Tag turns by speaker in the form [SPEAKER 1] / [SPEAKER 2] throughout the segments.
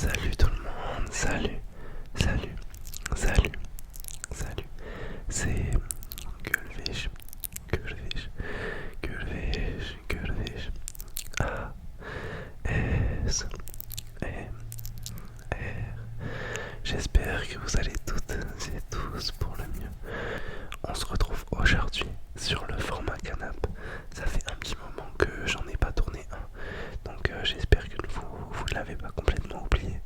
[SPEAKER 1] Salut tout le monde, salut, salut, salut, salut. C'est Gulfish, Gulfish, Gulfish, Gulfish. A S M R. J'espère que vous allez toutes et tous pour le mieux. On se retrouve aujourd'hui sur le format canap. Ça fait un petit moment que j'en ai pas tourné un, donc j'espère que vous ne l'avez pas complètement oublié.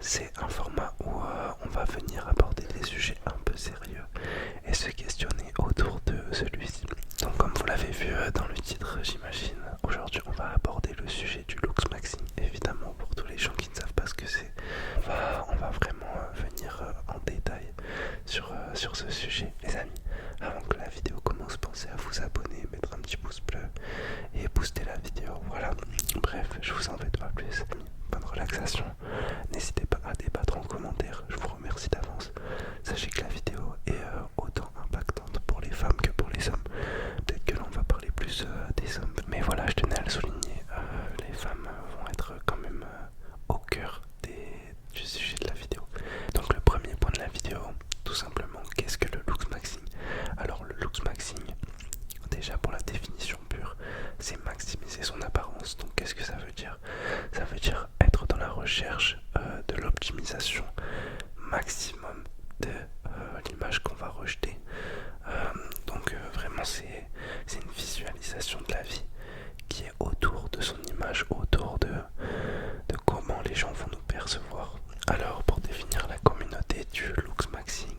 [SPEAKER 1] C'est un format où on va venir aborder des sujets un peu sérieux et se questionner autour de celui-ci. Donc comme vous l'avez vu dans le titre, j'imagine, aujourd'hui on va aborder le sujet du looks maxing. Évidemment, pour tous les gens qui ne savent pas ce que c'est, on va vraiment venir en détail sur ce sujet. Les amis, avant que la vidéo commence, pensez à vous abonner, mettre un petit pouce bleu et booster la vidéo. Voilà, bref, je vous embête pas plus. Bonne relaxation. N'hésitez pas à débattre en commentaire, je vous remercie d'avance. Sachez que la vidéo est autant impactante pour les femmes que pour les hommes. Peut-être que l'on va parler plus des hommes, mais voilà, je tenais à le souligner, les femmes vont être quand même au cœur du sujet de la vidéo. Donc le premier point de la vidéo, tout simplement, qu'est-ce que le looks maxing? Alors le looks maxing, déjà pour la définition pure, c'est maximiser son apparence. Donc qu'est-ce que ça veut dire? Ça veut dire être dans la recherche de l'optimisation maximum de l'image qu'on va rejeter. Donc vraiment c'est une visualisation de la vie qui est autour de son image, autour de comment les gens vont nous percevoir. Alors pour définir la communauté du looks maxing,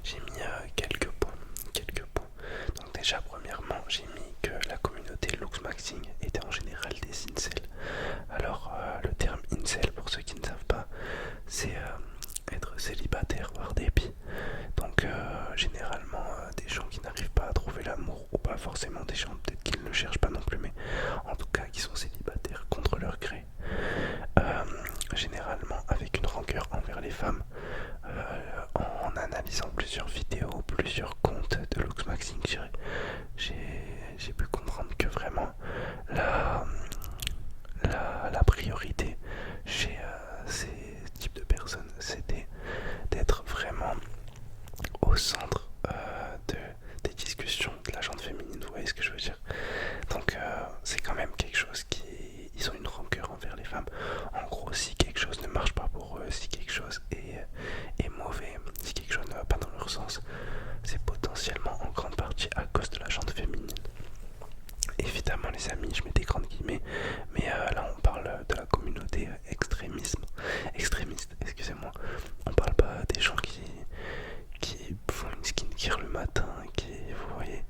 [SPEAKER 1] j'ai mis quelques points. Donc déjà premièrement, j'ai mis que la communauté looks maxing était en général des incels. Alors le terme incel, pour ceux qui ne savent pas, c'est être célibataire voire dépit. Donc généralement des gens qui n'arrivent pas à trouver l'amour, ou pas forcément des gens peut-être qui ne le cherchent pas non plus, mais en tout cas qui sont célibataires contre leur gré. Généralement avec une rancœur envers les femmes. En analysant plusieurs vidéos, plusieurs comptes de looks maxing, j'ai pu comprendre que vraiment la priorité chez ces types de personnes, c'était d'être vraiment au centre des discussions de la gente féminine, vous voyez ce que je veux dire. Donc c'est quand même quelque chose ils ont une rancœur envers les femmes. En gros, si quelque chose ne marche pas pour eux, si quelque chose est mauvais, si quelque chose ne va pas dans leur sens, c'est potentiellement en grande partie à cause de la gente féminine. Évidemment les amis, je mets des grandes guillemets, mais là on parle de la communauté extrémiste, excusez-moi. On parle pas des gens qui font une skincare le matin, vous voyez,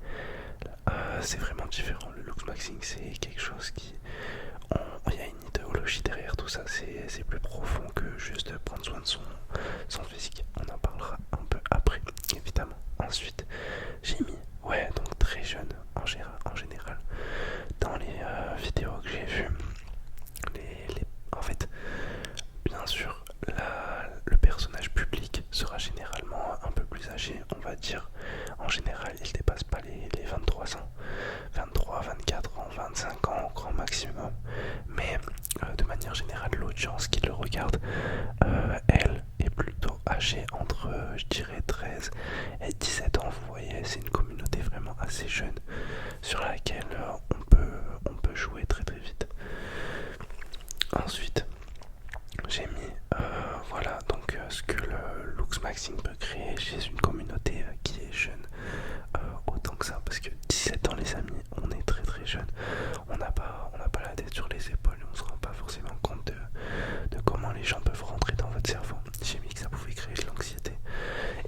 [SPEAKER 1] c'est vraiment différent. Le looks maxing, c'est quelque chose il y a une idéologie derrière tout ça, c'est plus profond que juste prendre soin de son physique. On en parlera un peu après, évidemment. Ensuite, j'ai mis, ouais, donc très jeune en général, dans les vidéos que j'ai vues, en fait, bien sûr, le personnage public sera généralement un peu plus âgé, on va dire. En général, il dépasse pas les 23 ans, 23, 24 ans, 25 ans au grand maximum. Mais de manière générale, l'audience qui le regarde, elle est plutôt âgée entre, je dirais, 13 et 17 ans. Vous voyez, c'est une communauté vraiment assez jeune sur laquelle on peut jouer très très vite. Ensuite, j'ai mis voilà donc ce que le looks maxing peut créer chez une communauté qui est jeune, autant que ça, parce que 17 ans les amis, on est très très jeune, on n'a pas la tête sur les épaules, on se rend pas forcément compte de comment les gens peuvent rentrer dans votre cerveau. J'ai mis que ça pouvait créer de l'anxiété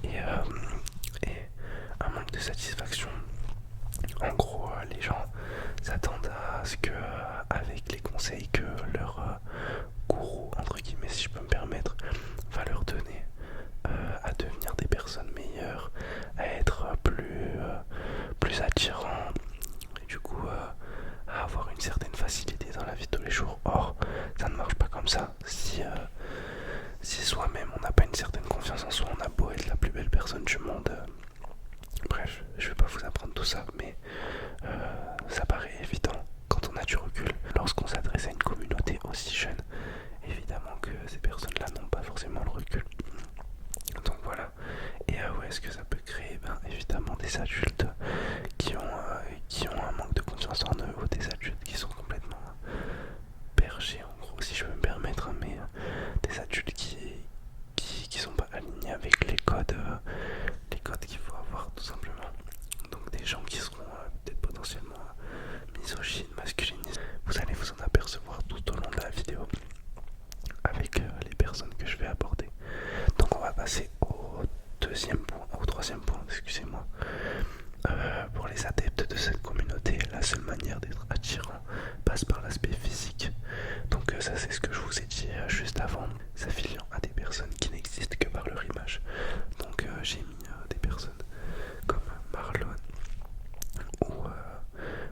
[SPEAKER 1] et un manque de satisfaction. En gros, les gens s'attendent à ce que, avec les conseils que leur gourou, entre guillemets, si je peux me permettre, va leur donner, à devenir des personnes meilleures, à être plus attirants, et du coup à avoir une certaine facilité dans la vie de tous les jours. Or, ça ne marche pas comme ça. Si soi-même on n'a pas une certaine confiance en soi, on a beau être la plus belle personne du monde. Bref, je vais pas vous apprendre tout ça, mais ça paraît évident quand on a du recul. Lorsqu'on s'adresse à une communauté aussi jeune, évidemment que ces personnes adultes qui ont un manque de confiance en eux, ou des adultes qui sont complètement perchés, en gros, si je peux me permettre, mais des adultes qui sont pas alignés avec les codes qu'il faut avoir, tout simplement. Donc des gens qui seront peut-être potentiellement misogynes, masculinistes. Vous allez vous en apercevoir tout au long de la vidéo avec les personnes que je vais aborder. Donc on va passer au troisième point, excusez-moi. Pour les adeptes de cette communauté, la seule manière d'être attirant passe par l'aspect physique. Donc ça c'est ce que je vous ai dit juste avant, s'affiliant à des personnes qui n'existent que par leur image. Donc j'ai mis des personnes comme Marlon ou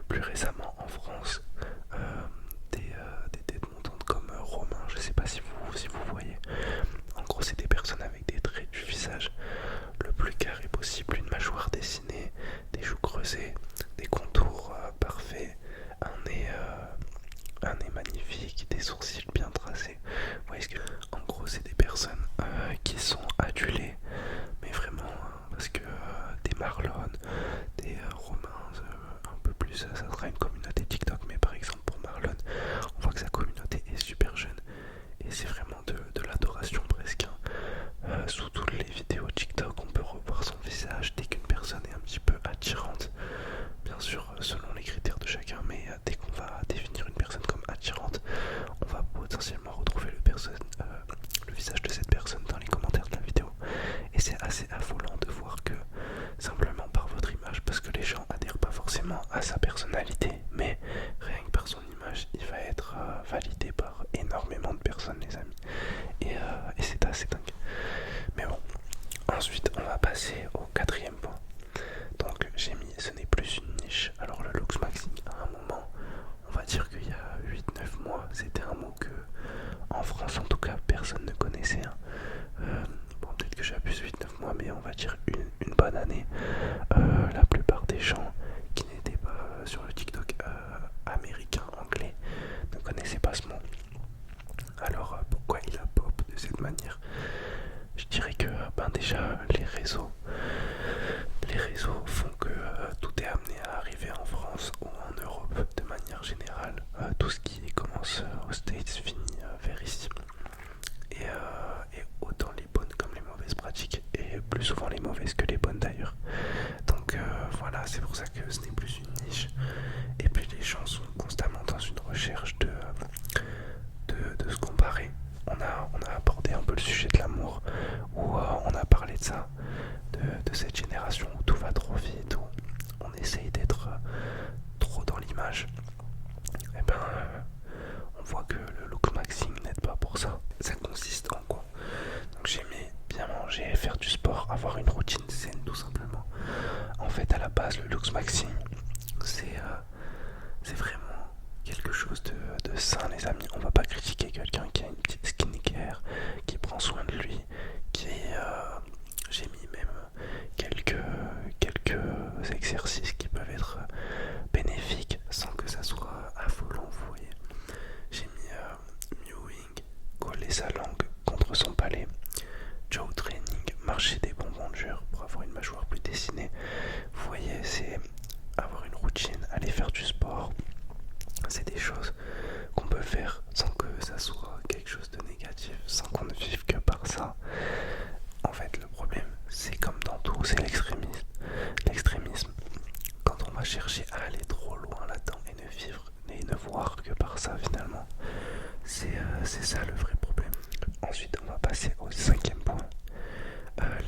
[SPEAKER 1] plus récemment en France des têtes montantes comme Romain, je sais pas si vous voyez. En gros c'est des personnes avec des traits du visage le plus carré possible, une mâchoire dessinée, des joues creusées, des contours parfaits, un nez magnifique, des sourcils bien tracés. Vous voyez ce que... En gros c'est des personnes qui sont adulées, mais vraiment parce que des Marlon, des Romains, un peu plus, ça sera une communauté TikTok, mais par exemple pour Marlon, on voit que sa communauté est super jeune et c'est vraiment de l'adoration presque. Sous toutes les vidéos TikTok, on peut revoir son visage dès qu'une personne est un petit peu attirante. Bien sûr, selon les critères de chacun, mais dès qu'on va définir une personne comme attirante, on va potentiellement retrouver le visage de cette personne dans les commentaires de la vidéo. Et c'est assez affolant de voir que simplement par votre image, parce que les gens adhèrent pas forcément à sa personnalité, mais rien que par son image, il va être validé par énormément de personnes, les amis. Et c'est assez dingue. Mais bon, ensuite on va passer au quatrième point. Donc j'ai mis ce n'est plus une niche. Alors le looks maxing, à un moment, on va dire qu'il y a 8-9 mois, c'était un mot que en France en tout cas personne ne connaissait. Bon, peut-être que j'abuse 8-9 mois, mais on va dire une bonne année. La plupart des gens qui n'étaient pas sur le TikTok américain, anglais, ne connaissaient pas ce mot. Alors pourquoi il a pop de cette manière? Je dirais que déjà les réseaux font que tout est amené à arriver en France ou en Europe de manière générale. Tout ce qui commence aux States finit vers ici. Et autant les bonnes comme les mauvaises pratiques, et plus souvent les mauvaises que les bonnes d'ailleurs. Donc voilà, c'est pour ça que ce n'est plus une niche. Et puis les gens sont constamment dans une recherche de se comparer. On a abordé un peu le sujet de l'amour, où on a parlé de ça, de cette génération où tout va trop vite, où on essaye d'être trop dans l'image. Et ben on voit que le look maxing n'aide pas pour ça. Ça consiste en quoi? Donc j'ai mis bien manger, faire du sport, avoir une routine saine tout simplement. En fait à la base le look maxing c'est vraiment quelque chose de sain, les amis. On va pas critiquer quelqu'un qui a une petite skincare, qui prend soin de lui, j'ai mis même quelques exercices qui peuvent être bénéfiques sans que ça soit affolant, vous voyez. J'ai mis mewing, coller sa langue contre son palais, jaw training, marcher des bonbons durs pour avoir une mâchoire plus dessinée. Vous voyez, c'est avoir une routine, aller faire du sport. C'est des choses qu'on peut faire sans que ça soit quelque chose de négatif, sans qu'on ne vive que par ça. En fait, le problème, c'est comme dans tout, c'est l'extrémisme. L'extrémisme, quand on va chercher à aller trop loin là-dedans et ne vivre et ne voir que par ça finalement, c'est ça le vrai problème. Ensuite, on va passer au cinquième point.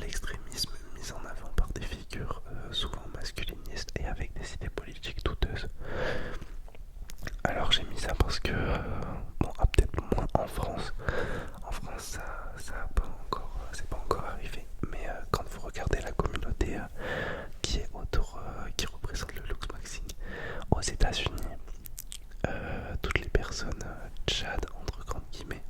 [SPEAKER 1] L'extrémisme mis en avant par des figures souvent masculinistes et avec des idées politiques douteuses. Alors j'ai mis ça parce que, bon, peut-être moins en France. En France, ça a pas encore, c'est pas encore arrivé. Mais quand vous regardez la communauté qui est autour, qui représente le looks maxing aux États-Unis, toutes les personnes Tchad entre grandes guillemets.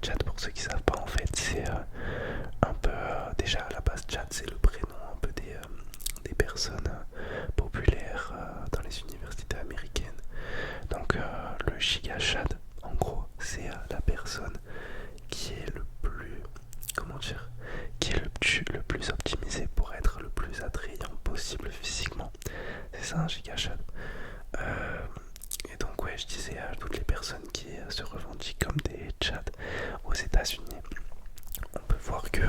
[SPEAKER 1] Tchad, pour ceux qui savent pas, en fait, c'est un peu déjà à la base Tchad, c'est le prénom un peu des personnes populaires dans les universités américaines. Donc le giga Chad, en gros, c'est la personne qui est le plus, comment dire, qui est le plus optimisé pour être le plus attrayant possible possible physiquement. C'est ça un gigachad. Et donc ouais, je disais à toutes les personnes qui se revendiquent comme des Tchads aux États-Unis, on peut voir que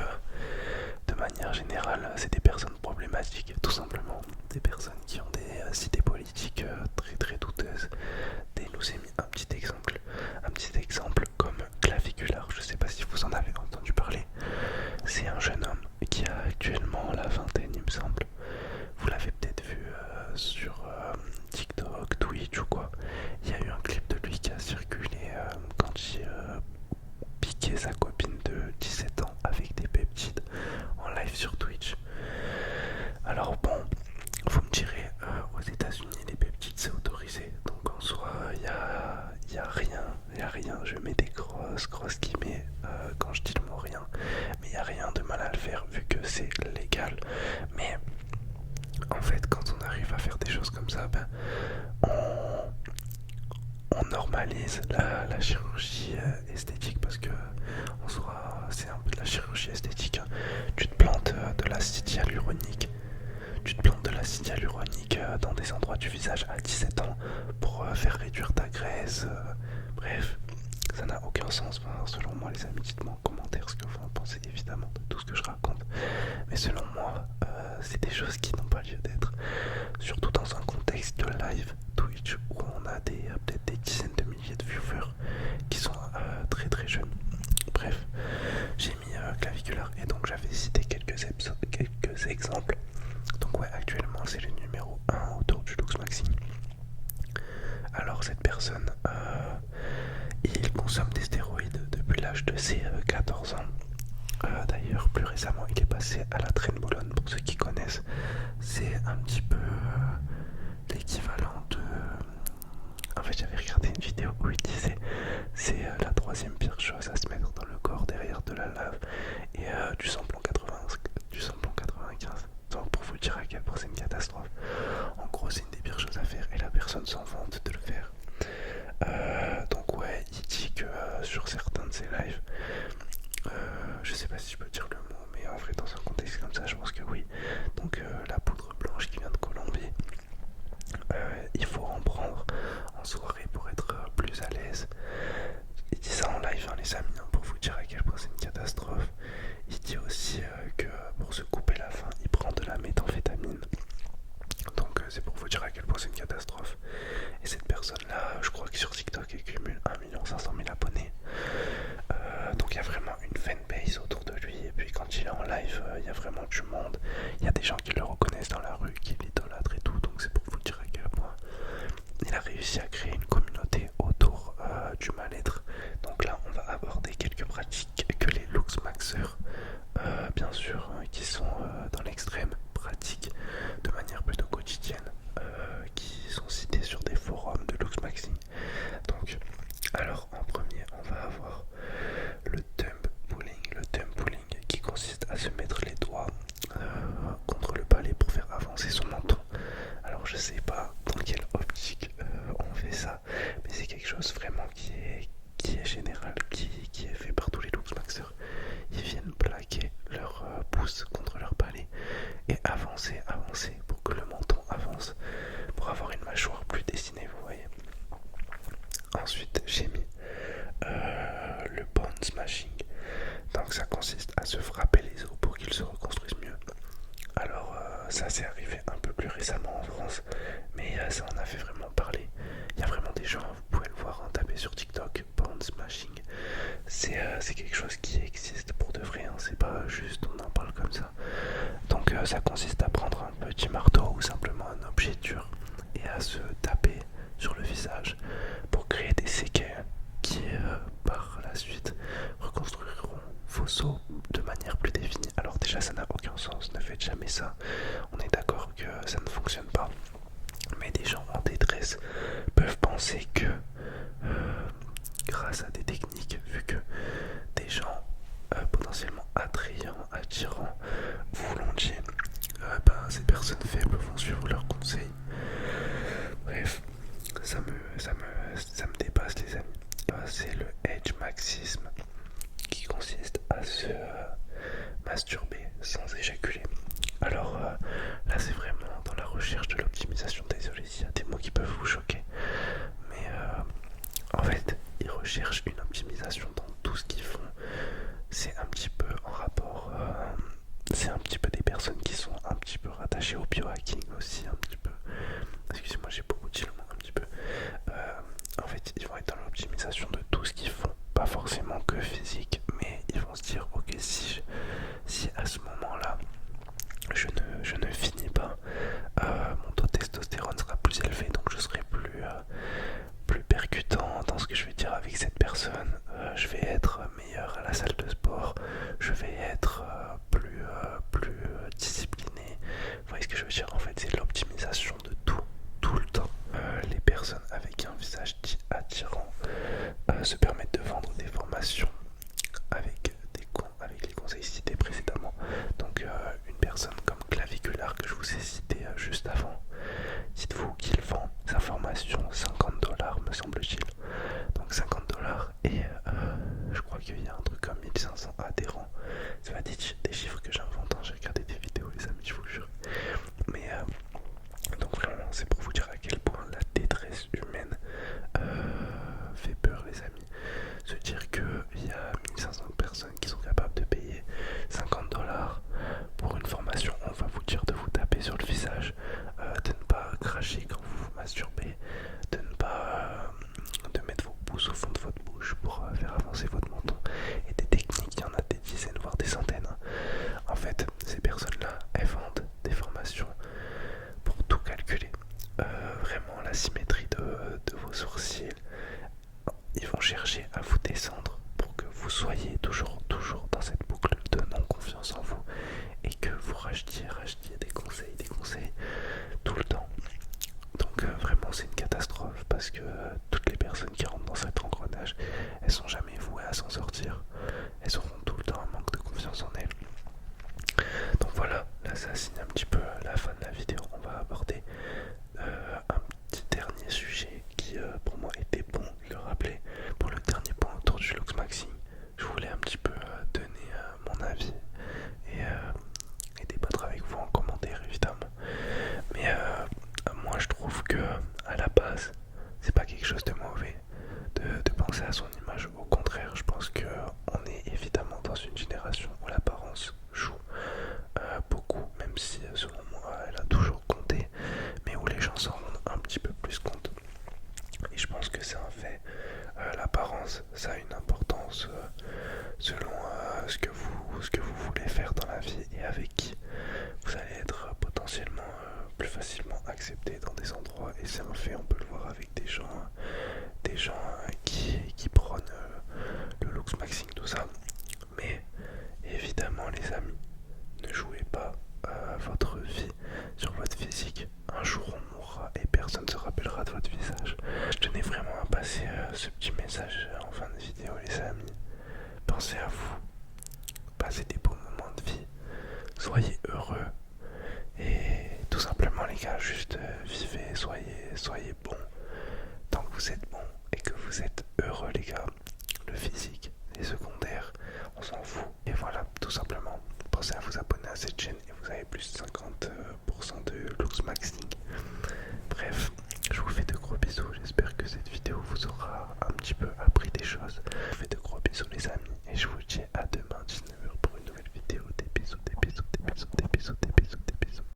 [SPEAKER 1] de manière générale, c'est des personnes problématiques, tout simplement. Des personnes qui ont des idées politiques très très douteuses. Et il nous ai mis un petit exemple comme Claviculaire. Je sais pas si vous en avez entendu parler. C'est un jeune homme qui a actuellement la vingtaine, il me semble. Vous l'avez peut-être vu sur TikTok, Twitch ou quoi. Il y a eu un clip de lui qui a circulé quand il piquait sa copine de 17 ans avec des peptides en live sur Twitch. Alors bon, vous me direz, aux États-Unis les peptides c'est autorisé, donc en soi y a rien. Je mets des grosses guillemets quand je dis le mot rien, mais il y a rien de mal à le faire vu que c'est légal. Mais en fait, quand on arrive à faire des choses comme ça, ben, on normalise la chirurgie esthétique parce que en soi c'est un peu de la chirurgie esthétique. Tu te plantes de l'acide hyaluronique. Dans des endroits du visage à 17 ans pour faire réduire ta graisse. Bref, ça n'a aucun sens. Enfin, selon moi, les amis, dites-moi en commentaire ce que vous en pensez évidemment de tout ce que je raconte. Mais selon moi, c'est des choses qui n'ont pas lieu d'être. Surtout dans un contexte de live Twitch où on a peut-être des dizaines de milliers de viewers qui sont très très jeunes. Bref, j'ai mis Claviculaire et donc j'avais cité quelques exemples. Donc ouais, actuellement c'est le numéro 1 autour du Luxmaxi. Alors cette personne, il consomme des stéroïdes depuis l'âge de ses 14 ans. D'ailleurs, plus récemment, il est passé à la Trenbolone. Pour ceux qui connaissent, c'est un petit peu l'équivalent de... En fait, j'avais regardé une vidéo où il disait c'est la troisième pire chose à se mettre dans le corps derrière de la lave et du samplon 95. Donc pour vous dire à quel point c'est une catastrophe. En gros, c'est une des pires choses à faire et la personne s'en vante de le faire. Donc ouais, il dit que sur certains de ses lives, je sais pas si je peux dire le mot, mais en vrai dans un contexte comme ça, je pense que oui. Donc la poudre blanche qui vient de Colombie, il faut en prendre en soirée pour être plus à l'aise. Il dit ça en live, hein, les amis, hein, pour vous dire à quel point c'est une catastrophe. Il dit aussi que pour se couper la faim, il prend de la méthamphétamine. Donc c'est pour vous dire à quel point c'est une catastrophe. Et cette personne-là, je crois que sur TikTok, elle cumule 1 500 000 abonnés. Donc il y a vraiment une fanbase autour de lui. Et puis quand il est en live, il y a vraiment du monde. Il y a des gens qui le reconnaissent dans la rue, qui l'idolâtrent et tout. Donc c'est pour vous dire à quel point il a réussi à créer une communauté autour du mal-être. Donc là, on va aborder quelques pratiques que les Luxmaxeurs, bien sûr, qui sont dans l'extrême, pratiquent de manière plutôt quotidienne, qui sont cités sur des forums de Luxmaxing. Donc, alors en premier, on va avoir le thumb pulling. Le thumb pulling qui consiste à se mettre les doigts contre le palais pour faire avancer son menton. Alors je sais pas dans quelle optique on fait ça, mais c'est quelque chose vraiment qui est général, qui est fait par tous les Luxmaxeurs. Ils viennent plaquer leur pouce contre leur palais et avancer pour que le menton avance, pour avoir une mâchoire plus dessinée, vous voyez. Ensuite j'ai mis le bone smashing. Donc ça consiste à se frapper les os pour qu'ils se reconstruisent mieux. Alors ça c'est arrivé un peu plus récemment en France, mais ça en a fait vraiment parler. Il y a vraiment des gens, vous pouvez le voir, en taper sur TikTok, bone smashing. C'est quelque chose qui existe pour de vrai, hein. C'est pas juste on en parle comme ça. Donc ça consiste à prendre un petit marteau ou simplement un objet dur et à se taper sur le visage pour créer des séquelles qui par la suite reconstruiront vos os de manière plus définie. Alors déjà ça n'a aucun sens, ne faites jamais ça. On est d'accord que ça ne fonctionne pas. Mais des gens en détresse peuvent penser que grâce à des techniques, vu que des gens potentiellement attirants vous l'ont dit, ces personnes faibles vont suivre leurs conseils. Bref, ça me dépasse les amis. C'est le edge maxisme qui consiste à se masturber sans éjaculer. Alors là c'est vraiment recherchent de l'optimisation. Désolé s'il y a des mots qui peuvent vous choquer, mais en fait, ils recherchent une optimisation dans tout ce qu'ils font. C'est un petit peu en rapport, c'est un petit peu des personnes qui sont un petit peu rattachées au biohacking aussi, un petit peu. Excusez-moi, j'ai beaucoup dit le mot un petit peu. En fait, ils vont être dans l'optimisation de tout ce qu'ils font, pas forcément que physique, mais ils vont se dire, ok, si à ce moment-là, je ne finis pas, mon taux de testostérone sera plus élevé, donc je serai plus percutant dans ce que je vais dire avec cette personne, je vais être meilleur à la salle de sport, je vais être plus discipliné. Vous voyez ce que je veux dire? En fait, c'est l'optimisation de tout le temps. Les personnes avec un visage attirant se permettent de vendre des formations avec les conseils cités précédemment. Donc une personne comme Claviculaire que je vous ai cité juste avant, dites-vous qu'il vend sa formation 50$ me semble-t-il. Donc 50$ et je crois qu'il y a un truc comme 1500 adhérents. C'est pas des chiffres que j'invente, hein. J'ai regardé des vidéos les amis, je vous le jure. Mais donc vraiment c'est pour vous dire à quel point la détresse humaine fait peur les amis. Se dire qu'il y a 1500 personnes qui sont capables de payer 50$ pour une formation, on va vous dire de vous taper sur le visage, de ne pas cracher quand vous vous masturbez, de ne pas de mettre vos pouces au fond de votre bouche pour faire avancer votre menton, et des techniques, il y en a des dizaines voire des centaines. En fait, ces personnes-là, elles vendent des formations pour tout calculer, vraiment la symétrie de vos sourcils. Ils vont chercher à vous descendre pour que vous soyez toujours dans cette boucle de non-confiance en vous et que vous rachetiez des conseils tout le temps. Donc vraiment c'est une catastrophe parce que toutes les personnes qui rentrent dans cet engrenage, elles sont jamais vouées à s'en sortir. Elles auront tout le temps un manque de confiance en elles. Donc voilà, là ça signe un petit peu la fin de la vidéo. On va aborder un petit dernier sujet qui pour moi était bon de le rappeler. Pour le dernier point autour du Lux Maxing, je voulais un petit peu donner mon avis et débattre avec vous en commentaire évidemment. Mais moi je trouve que à la base c'est pas quelque chose de mauvais de penser à son image. Au contraire, je pense que on est évidemment dans une génération où l'apparence joue beaucoup, même si selon moi elle a toujours compté, mais où les gens s'en rendent un petit peu plus compte. Et je pense que c'est un fait. L'apparence, ça a une importance selon ce que vous voulez faire dans la vie et avec qui vous allez être potentiellement plus facilement accepté dans des endroits. Et c'est un fait, on peut le voir avec des gens qui prônent le Lux Maxing, tout ça. Mais évidemment les amis, ne jouez pas votre vie sur votre physique. Un jour on mourra et personne ne se rappellera de votre visage. Je tenais vraiment à passer ce petit message en fin de vidéo les amis. Pensez à vous, passez des beaux moments de vie, soyez heureux et tout simplement les gars, juste vivez, soyez bons. Tant que vous êtes bons et que vous êtes heureux les gars, le physique, les secondaires, on s'en fout. Et voilà, tout simplement, pensez à vous abonner à cette chaîne et vous avez plus de 50